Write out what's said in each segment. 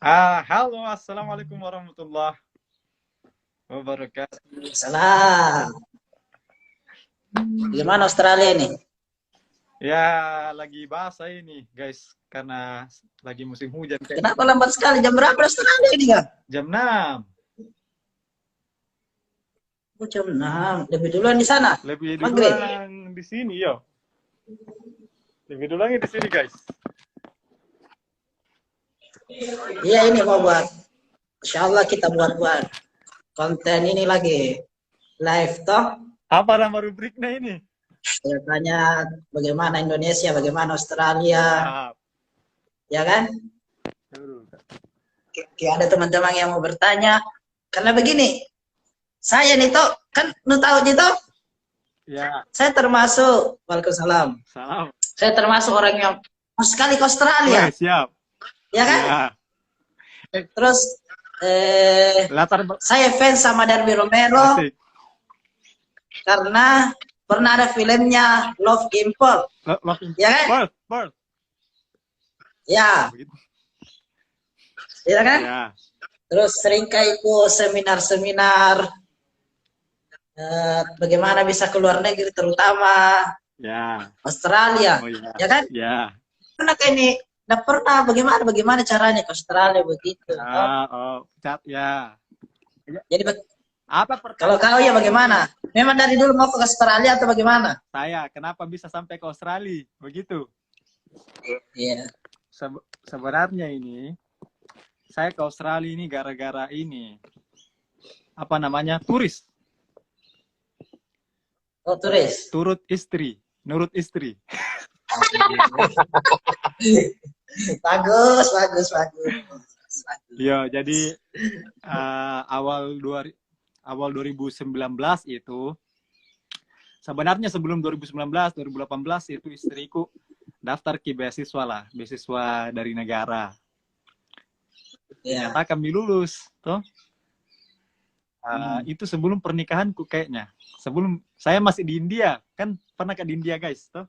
Halo, assalamualaikum warahmatullahi wabarakatuh. Salah. Gimana Australia ini? Ya, lagi basah ini, guys, karena lagi musim hujan kayak Kenapa lambat sekali? Jam berapa Australia ini kan? jam 6. Oh, jam 6. Lebih duluan di sana. Lebih Maghrib. duluan di sini, yo. Lebih duluan di sini, guys. Iya ini mau buat. Insya Allah kita buat konten ini lagi live toh. Apa nama rubriknya ini? Ya, tanya bagaimana Indonesia, bagaimana Australia, Ah, ya kan? Ada teman-teman yang mau bertanya. Karena begini, saya nih toh, kan lu tahu nih toh, ya, saya termasuk, Waalaikumsalam. salam. Saya termasuk orang yang mau sekali ke Australia, Weh, siap. ya kan? Ya, Terus latar saya fans sama Darby Romero asik. karena pernah ada filmnya Love Import, ya kan? Birth. Ya, Begitu. ya kan? Ya, Terus sering kayak ikut seminar-seminar bagaimana bisa keluar negeri, terutama ya. Australia, Oh ya, ya kan? ya. Karena kayak ini udah pernah bagaimana caranya ke Australia begitu. Toh. Cat ya. Jadi Apa kalau pertanyaan kau ya bagaimana? Memang dari dulu mau ke Australia atau bagaimana? saya? Kenapa bisa sampai ke Australia? Begitu. Iya. Sebenarnya ini saya ke Australia ini gara-gara ini apa namanya turis, Oh, turis. nurut istri. Bagus, bagus, bagus. Ya, jadi awal 2019 itu sebenarnya sebelum 2019 2018 itu istriku daftar ke beasiswa lah, beasiswa dari negara. Ya. Ternyata kami lulus, toh. Itu sebelum pernikahanku kayaknya. Sebelum saya masih di India, kan pernah ke India guys, toh?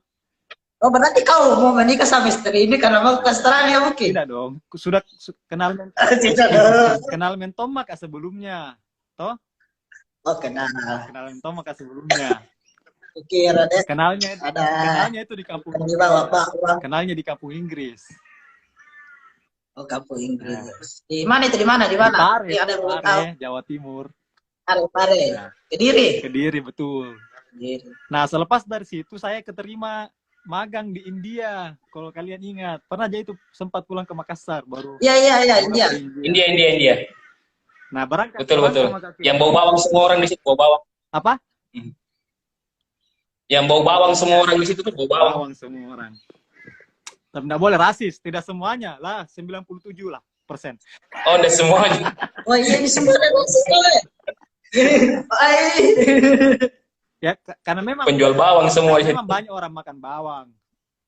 Oh, berarti kau mau menikah sama istri ini karena mau ke Australia mungkin? Tidak dong, sudah kenal Tidak dong. kenal Mentomak sebelumnya, toh? Oh, kenal. Kenal Mentomak sebelumnya. Kira deh Kenalnya itu di kampung ada di Inggris. bawah Pak Uang. Kenalnya di kampung Inggris. Oh, kampung Inggris. Nah, Di mana itu? Di mana? Di di mana? Pare, Ada yang belum tahu. Pare, Jawa Timur. Pare. Nah, Kediri. Kediri betul. Kediri. Nah, selepas dari situ saya keterima magang di India. Kalau kalian ingat, pernah aja itu sempat pulang ke Makassar baru. Iya, India. India. Nah, berangkat Betul. Yang bau bawang semua orang di situ, bau bawang. Apa? Yang bau bawang semua orang di situ tuh bau bawang. Bawang semua orang. Tapi tidak boleh rasis, tidak semuanya lah, 97 lah persen. Oh, udah semuanya. Oh iya, ini semua ada nasi boleh. Ya, karena memang Penjual bawang semua di situ. memang banyak orang makan bawang.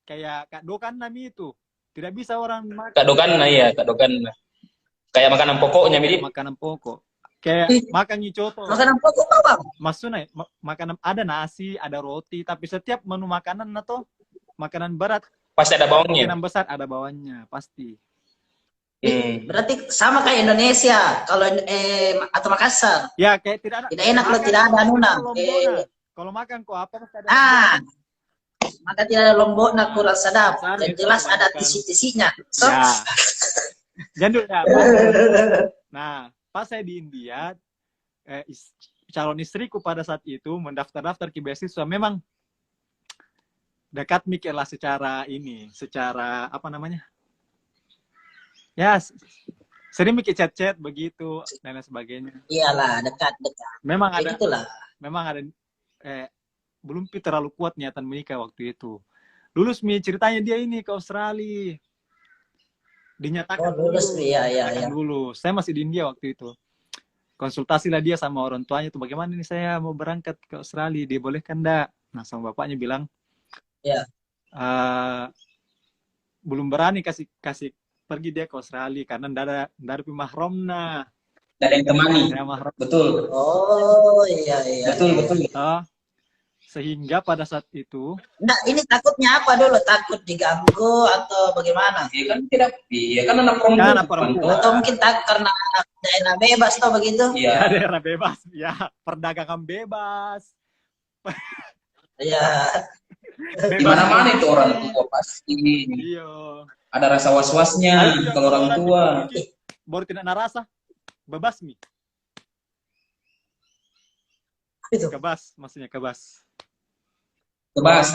Kayak Kak Dokan Nami itu. Tidak bisa orang makan. Kak Dokan, iya, Kak Dokan. Kayak makanan pokoknya, Midi. Makanan pokok. Kayak makan nyicoto. Makanan pokok bawang. Maksudnya makanan ada nasi, ada roti, tapi setiap menu makanan atau makanan berat, Pasti ada bawangnya. makanan besar ada bawahnya, pasti. Berarti sama kayak Indonesia kalau atau Makassar. Ya, kayak tidak ada. Tidak enak kalau tidak ada nuna. Kalau makan kok apa pasti ada. Maka tidak ada lombok nak kurang sedap. Dan jelas ada tisi-tisinya. So, ya. Jandul ya. Nah, pas saya di India, calon istriku pada saat itu mendaftar-daftar ke beasiswa memang dekat mikirlah secara apa namanya? Ya, sering mikir chat-chat begitu dan lain sebagainya. Iyalah, dekat. Memang ada. Itulah. Memang ada belum terlalu kuat niatan menikah waktu itu. Lulus ceritanya dia ini ke Australia. Dinyatakan lulus. Iya. Lulus. Saya masih di India waktu itu. Konsultasilah dia sama orang tuanya tuh, bagaimana nih saya mau berangkat ke Australia, dibolehkan enggak? Nah, sama bapaknya bilang, ya. Belum berani kasih pergi dia ke Australia karena enggak ada mahramna. Tidak ada yang temani. Betul. Oh, iya. Betul. Sehingga pada saat itu Nah, ini takutnya apa dulu? Takut diganggu atau bagaimana? Iya kan tidak, iya kan anak perempuan. Kan anak perempuan. Atau mungkin tak karena daerah bebas atau begitu? Iya. ya, daerah bebas, ya perdagangan bebas. Ya, Di mana-mana itu orang tua pasti Iya. ada rasa was-wasnya Iya, kalau orang tua. baru tidak narasa, bebas nih. itu. Kebas, maksudnya kebas. Kebas.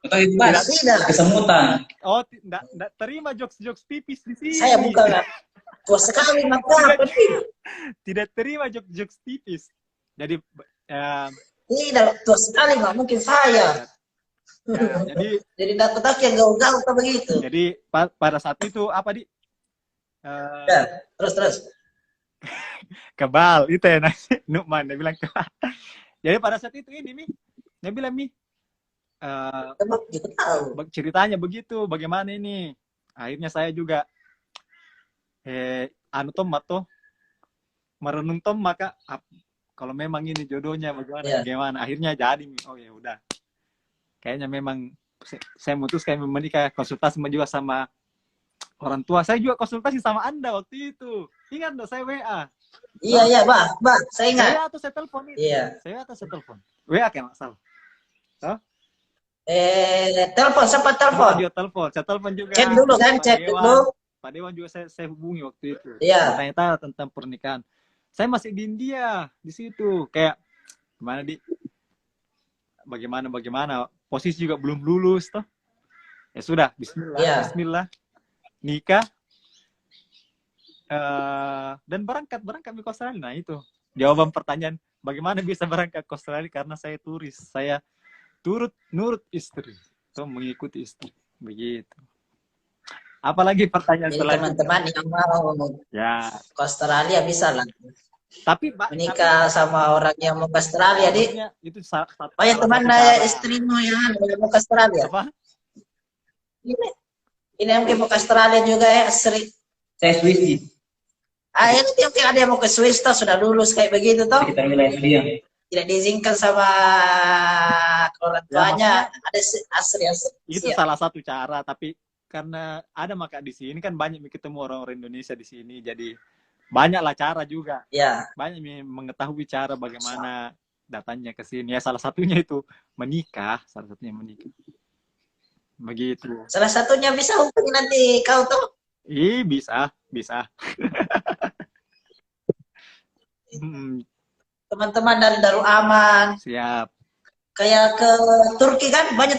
Atau itu bas, Tidak. kesemutan. Oh, tidak terima jokes tipis di sini. Saya bukan tua sekali maka apa nih? Tidak terima jokes tipis. Jadi Tidak tua sekali nggak mungkin saya. Jadi takut yang gaul-gaul atau begitu. Jadi pada saat itu apa di? Ya, terus. Kebal itu ya Nukman dia bilang kebal. Jadi pada saat itu ini dia bilang Emang gitu tahu. ceritanya begitu, bagaimana ini? Akhirnya saya juga merenung tom maka kalau memang ini jodohnya bagaimana? Akhirnya jadi, oh ya udah. Kayaknya memang saya memutuskan menikah, konsultasi juga sama orang tua. Saya juga konsultasi sama Anda waktu itu. Ingat enggak saya WA? Iya, Bah, saya ingat. Saya atau saya telepon itu. Iya. Saya atau saya telepon. WA kayak nggak salah. Telepon, sempat telepon. Dia telepon, saya telepon juga. Chat dulu kan, chat dulu. Pak Dewan juga saya hubungi waktu itu. Iya. Tanya-tanya tentang pernikahan. Saya masih di India di situ. Kayak gimana bagaimana. Posisi juga belum lulus toh. Ya sudah, Bismillah. Nikah. Dan berangkat ke Australia. Nah itu jawaban pertanyaan bagaimana bisa berangkat ke Australia karena saya turis. Saya nurut istri, mengikuti istri, begitu. Apalagi pertanyaan jadi selanjutnya. Teman-teman yang mau ke Australia bisa lah. Tapi menikah sama orang yang mau ke Australia, itu satu. Banyak teman istrimu yang mau ke Australia. Apa? Ini yang mau ke Australia juga ya, Sri. Saya Swiss. Ini yang ada yang mau ke Swiss toh, sudah lulus kayak begitu toh. Kita wilayah dia. Tidak diizinkan sama orang tuanya, ada asri. Itu salah satu cara, tapi karena ada maka di sini kan banyak ketemu orang-orang Indonesia di sini, jadi banyaklah cara juga. Ya. Banyak mengetahui cara bagaimana datangnya ke sini. Ya salah satunya itu menikah, Begitu. Salah satunya bisa hubungi nanti kau tuh. Bisa. Teman-teman dari Darul Aman. Siap. Kayak ke Turki kan banyak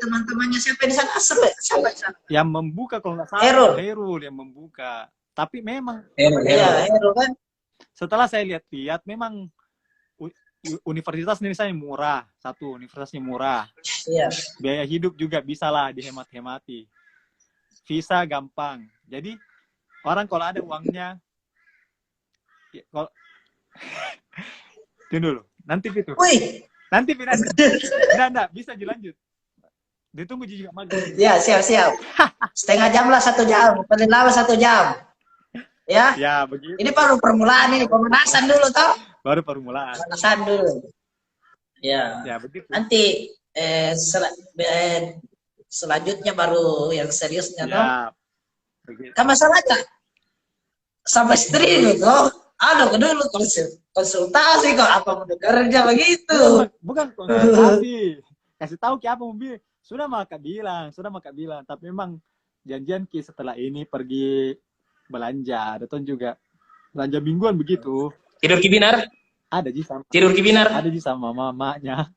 teman-temannya siapa di sana? Siapa di sana? Yang membuka kalau nggak salah Herul yang membuka. Tapi memang Herul kan. Setelah saya lihat memang universitas ini saya murah. Satu, universitasnya murah. Iya. Biaya hidup juga bisa lah dihemat-hemati. Visa gampang. Jadi orang kalau ada uangnya kalau tunggu dulu. Nanti itu. Nanti enggak bisa dilanjut. Ditunggu juga maghrib. Ya, siap. Setengah jam lah, 1 jam. Paling lama 1 jam. Ya. Ya, begitu. Ini baru permulaan ini, pemanasan dulu toh. Baru permulaan. Pemanasan dulu. Ya. Ya, begitu. Nanti selanjutnya baru yang seriusnya toh. Kan masalahnya sama istri gitu. Dulu konsultasi kok apa mau kerja begitu. Bukan konsultasi. Kasih tahu apa mobil. Sudah maka bilang. Tapi memang janjian setelah ini pergi belanja. Ada juga belanja mingguan begitu. Tidur kibinar? Ada sama. Tidur kibinar? Ada sama mamanya.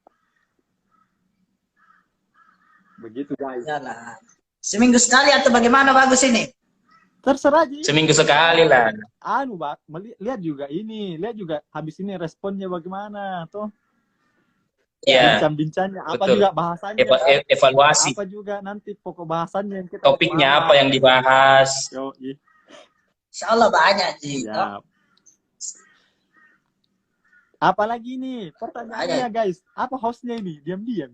Begitu guys. Yalah. Seminggu sekali atau bagaimana bagus ini? Terserah aja. Seminggu sekali lah. Lihat juga habis ini responnya bagaimana tuh. Ya. Bincang-bincangnya apa Betul. juga bahasanya. Evaluasi. Apa juga nanti pokok bahasannya yang kita topiknya apa yang dibahas. Insyaallah banyak sih. Ya. Apalagi nih pertanyaannya guys, apa hostnya ini? Diam-diam.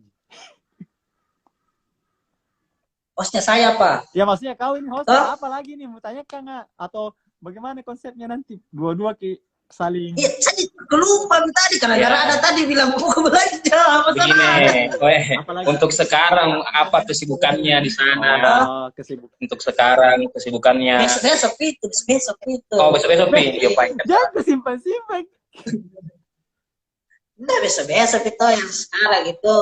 Hostnya saya Pak. Ya maksudnya kau ini host apa lagi nih? Mau tanya nggak? Atau bagaimana konsepnya nanti? Dua-dua saling. Iya, saya kelupaan tadi karena Ya. ada tadi bilang mau belanja apa Begini, Apalagi- untuk sekarang apa kesibukannya di sana? Oh, kesibukan. Untuk sekarang kesibukannya. besok itu. Oh, besok-besok video Pak. Jangan kesimpan-simpan. Nah, besok itu yang sekarang itu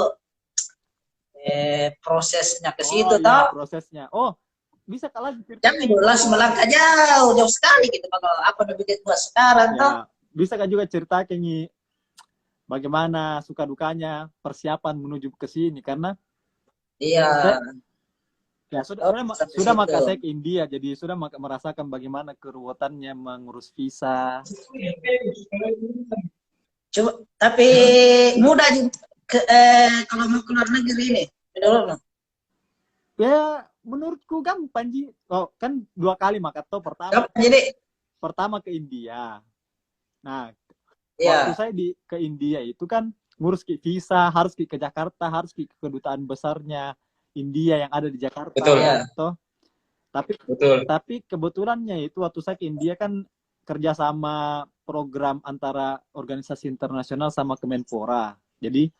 prosesnya ke situ iya, toh. prosesnya. Oh, bisa kalah Jangan dulu langsung melangkah jauh sekali gitu kalau apa udah bikin buat sekarang toh. ya, bisa kan juga ceritakan nih bagaimana suka dukanya persiapan menuju ke sini karena Iya. ya sudah Oh, sudah, sampai sudah situ. maka saya ke India jadi sudah merasakan bagaimana keruwetannya mengurus visa. Coba tapi mudah kalau mau keluar negeri ini. Dulu. Ya menurutku gampang Ji. Oh, kan 2 kali maka tuh Jadi pertama ke India. Nah, ya. waktu saya ke India itu kan ngurus visa, harus ke Jakarta, harus ke kedutaan besarnya India yang ada di Jakarta. Betul. Ya. Toh. Betul. Tapi kebetulannya itu waktu saya ke India kan kerjasama program antara organisasi internasional sama Kemenpora. Jadi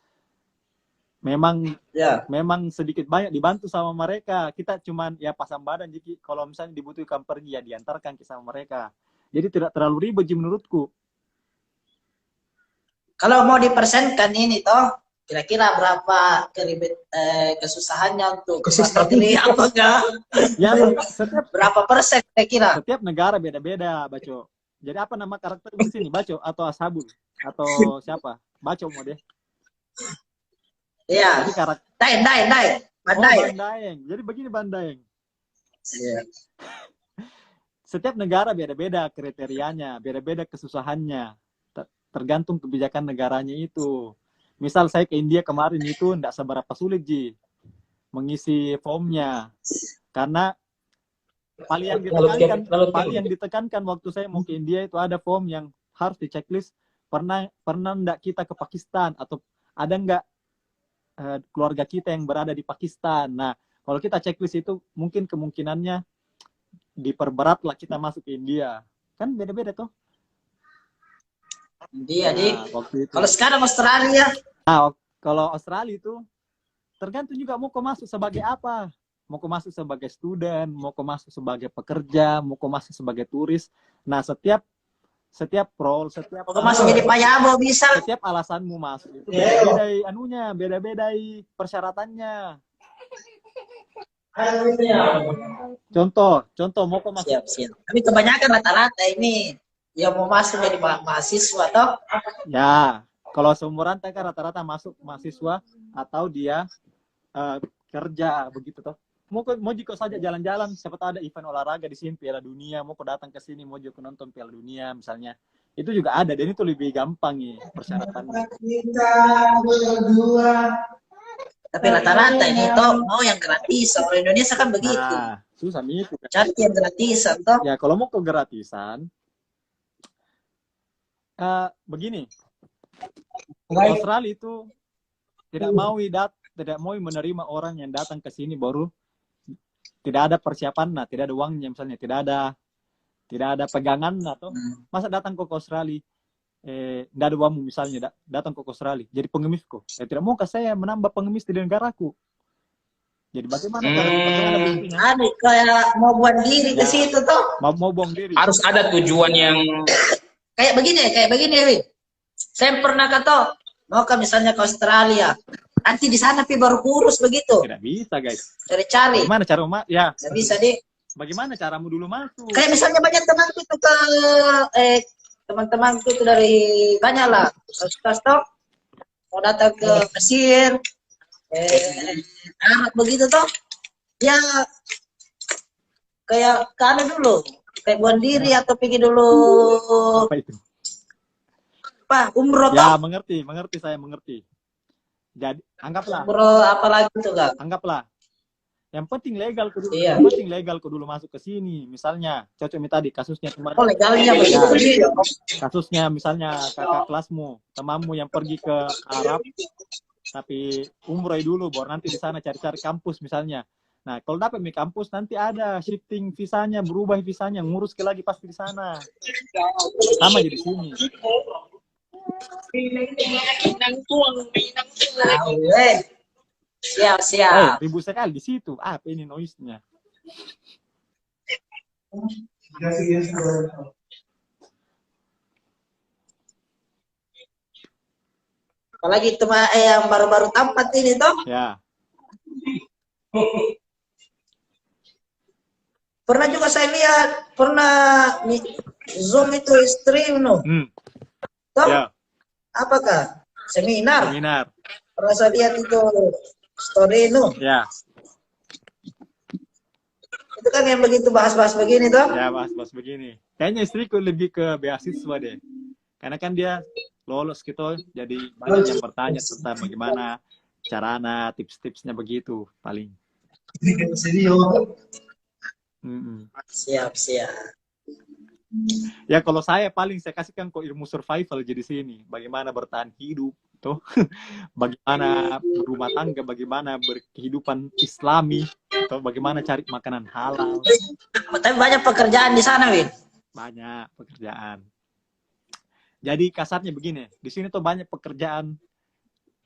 memang sedikit banyak dibantu sama mereka. Kita cuman ya pasang badan jadi kalau misalnya dibutuhkan pergi ya diantarkan ke sama mereka. Jadi tidak terlalu ribet menurutku. Kalau mau dipersenkan ini toh kira-kira berapa kesusahannya untuk keluar negeri apa enggak? Ya setiap Berapa persen kira-kira? setiap negara beda-beda, Baco. Jadi apa nama karakter di sini, Baco atau Ashabul atau siapa? Baco mau deh. Iya. Jadi karakter Bandai. Bandaeng. Jadi begini Bandaeng. Iya. Setiap negara beda-beda kriterianya, beda-beda kesusahannya. Tergantung kebijakan negaranya itu. Misal saya ke India kemarin itu tidak seberapa sulit Ji mengisi formnya. Karena paling yang ditekankan waktu saya mau ke India itu ada form yang harus di checklist pernah enggak kita ke Pakistan atau ada enggak keluarga kita yang berada di Pakistan. Nah, kalau kita checklist itu mungkin kemungkinannya diperberat lah kita masuk ke India. Kan beda-beda tuh. Dia waktu itu. Kalau sekarang Australia. Nah, kalau Australia itu tergantung juga mau kau masuk sebagai apa. Mau kau masuk sebagai student, mau kau masuk sebagai pekerja, mau kau masuk sebagai turis. Nah, setiap role, Mau masuk jadi payabo bisa. Setiap alasanmu masuk itu beda-beda anunya, beda-beda persyaratannya. Contoh mau kau masuk. Siap. Tapi kebanyakan rata-rata ini yang mau masuk jadi mahasiswa toh. Ya, kalau seumuran kan rata-rata masuk mahasiswa atau dia kerja begitu toh. Mau jika saja jalan-jalan, siapa tahu ada event olahraga di sini Piala Dunia, mau kau datang ke sini mau juga nonton Piala Dunia misalnya. Itu juga ada dan itu lebih gampang nih persyaratannya. Tapi rata-rata ini toh mau yang gratis. Kalau Indonesia kan begitu. Nah, susah itu. Cari yang gratisan toh. Ya, kalau mau ke gratisan begini. Australia itu tidak mau menerima orang yang datang ke sini baru tidak ada persiapan, nah tidak ada uangnya misalnya, tidak ada pegangan atau masa datang ke Australia tidak ada uangmu misalnya datang ke Australia jadi pengemisku. Tidak mau saya menambah pengemis di negaraku. Jadi bagaimana buktinya? Ada kayak mau buat diri ke situ toh. Mau buang diri. Harus ada tujuan yang kayak begini, Wi. Saya pernah kata mau ke misalnya ke Australia. Nanti di sana baru kurus begitu. Tidak bisa, guys. Cari-cari. Gimana cara ya? Tidak bisa, Dik. Bagaimana caramu dulu masuk? Kayak misalnya banyak temanku itu teman-temanku itu dari banyak lah. Kasus-kasus mau datang ke Mesir, Arab begitu toh. Ya kayak ke dulu. Kayak buat diri atau pergi dulu. Apa itu? Umroh ya, mengerti saya mengerti. Jadi anggaplah umroh apalagi itu kan. Anggaplah yang penting legal dulu. Iya. Yang penting legal dulu masuk ke sini. Misalnya cocok tadi kasusnya kemarin. Oh, legalnya begitu. Kasusnya misalnya kakak kelasmu, temanmu yang pergi ke Arab tapi umroh dulu baru nanti di sana cari-cari kampus misalnya. Nah, kalau dapat di kampus nanti ada shifting visanya, berubah visanya, ngurus ke lagi pasti di sana. Sama jadi sini. Siap. Ribut sekali di situ. Apa ini noise-nya? Apalagi itu yang baru-baru tampak ini toh. Ya. Pernah juga saya lihat, Zoom itu stream no. Toh? Ya. Apakah? Seminar. Pernah saya lihat itu story no. Ya. Itu kan yang begitu bahas-bahas begini toh? Ya, bahas-bahas begini. Kayaknya istriku lebih ke beasiswa deh. Karena kan dia lolos gitu, jadi banyak yang bertanya tentang bagaimana caranya, tips-tipsnya begitu paling. Siap. Ya kalau saya paling saya kasihkan kok ilmu survival jadi sini. Bagaimana bertahan hidup, tuh. Bagaimana berumah tangga, bagaimana berkehidupan Islami, atau bagaimana cari makanan halal. Tapi banyak pekerjaan di sana, Win. Banyak pekerjaan. Jadi kasarnya begini, di sini tuh banyak pekerjaan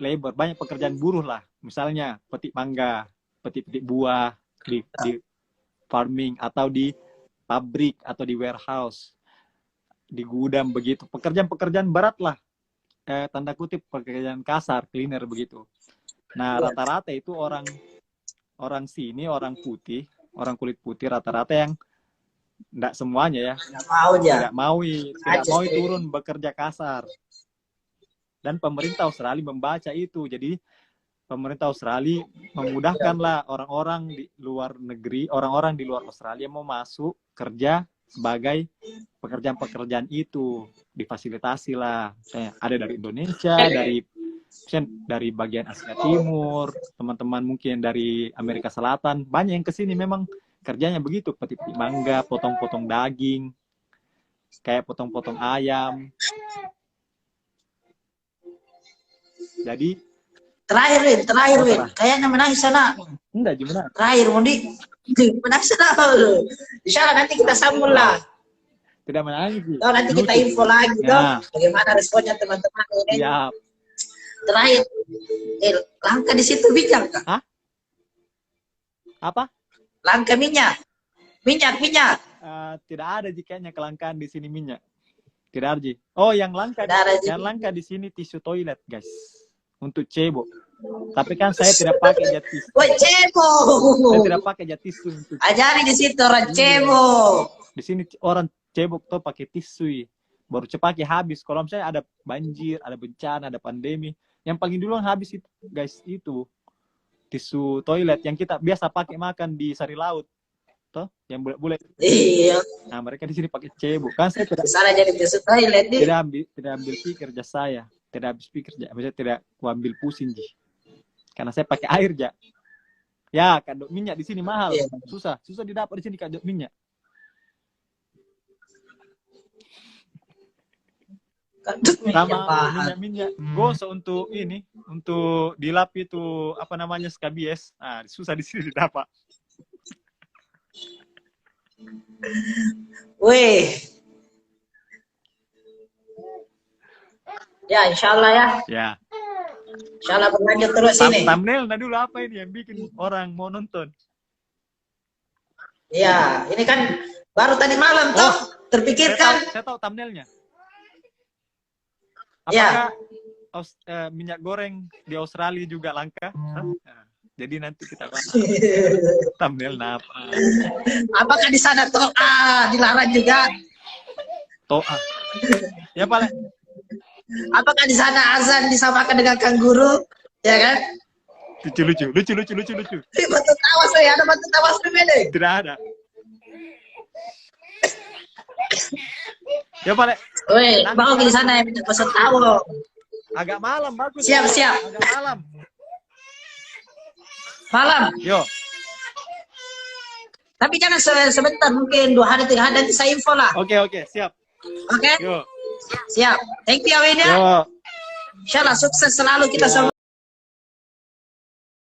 labor, banyak pekerjaan buruh lah. Misalnya petik mangga, petik buah di farming atau di pabrik atau di warehouse, di gudang begitu. Pekerjaan-pekerjaan berat lah, tanda kutip pekerjaan kasar, cleaner begitu. Nah rata-rata itu orang sini, orang putih, orang kulit putih rata-rata yang enggak semuanya ya. Tidak mau turun bekerja kasar. Dan pemerintah Australia membaca itu. Jadi pemerintah Australia memudahkanlah orang-orang di luar negeri, orang-orang di luar Australia mau masuk kerja sebagai pekerjaan-pekerjaan itu. Difasilitasi lah. Ada dari Indonesia, dari bagian Asia Timur, teman-teman mungkin dari Amerika Selatan. Banyak yang kesini memang kerjanya begitu, petik-petik mangga, potong-potong daging, kayak potong-potong ayam. Jadi terakhir Win. Kayaknya menangis sana. Enggak, gimana? Terakhir Mundi. Menangis sana. Insyaallah nanti kita sambung lah. Tidak menangis. Oh, nanti kita info lagi dong. Bagaimana responnya teman-teman ini. Siap. Terakhir, langka di situ minyak kah? Hah? Apa? Langka minyak. Tidak ada kayaknya kelangkaan di sini minyak. Tidak ada. Oh, yang langka di sini tisu toilet, guys. Untuk cebok. Tapi kan saya tidak pakai jet tisu. Woi, cebok. Saya tidak pakai jet tisu. Ajari di situ orang cebok. Di sini orang cebok tuh pakai tisu. Baru cepat habis. Kalau misalnya ada banjir, ada bencana, ada pandemi, yang paling dulu habis itu, guys, itu tisu toilet yang kita biasa pakai makan di sari laut, toh, yang bulat-bulat. Iya. Nah, mereka di sini pakai cebok. Kan saya tidak salah jadi tisu toilet nih. Tidak ambil pikir kerja saya, tidak habis pikir kerja. Saya tidak ambil pusing ji. Karena saya pakai air ja. Ya, kandung minyak di sini mahal, susah didapat di sini kandung minyak. Sama minyak gosok untuk ini, untuk dilap itu apa namanya, skabies. Nah, susah di sini didapat. Wih. Ya, insyaallah ya. Ya. Insyaallah berlanjut terus ini. Thumbnail dulu apa ini yang bikin orang mau nonton? Ya, ini kan baru tadi malam toh terpikirkan. Saya tahu thumbnailnya. Apakah minyak goreng di Australia juga langka? Jadi nanti kita bahas thumbnail apa? Apakah di sana toa dilarang juga? Toa. Ya paling. Apakah di sana azan disamakan dengan kanguru? Ya kan? Lucu. Batu tawas ya, ada batu tawas ini. Tidak ada. Ya Pak. Woi, mau di sana yang pesan tahu. Agak malam bagus. Siap. Agak malam. Malam. Yo. Tapi jangan sebentar, mungkin 2 hari 3 hari nanti saya info lah. Oke, siap. Oke. Yo. Siap. Thank you Win ya. Yo. Insyaallah sukses selalu kita semua.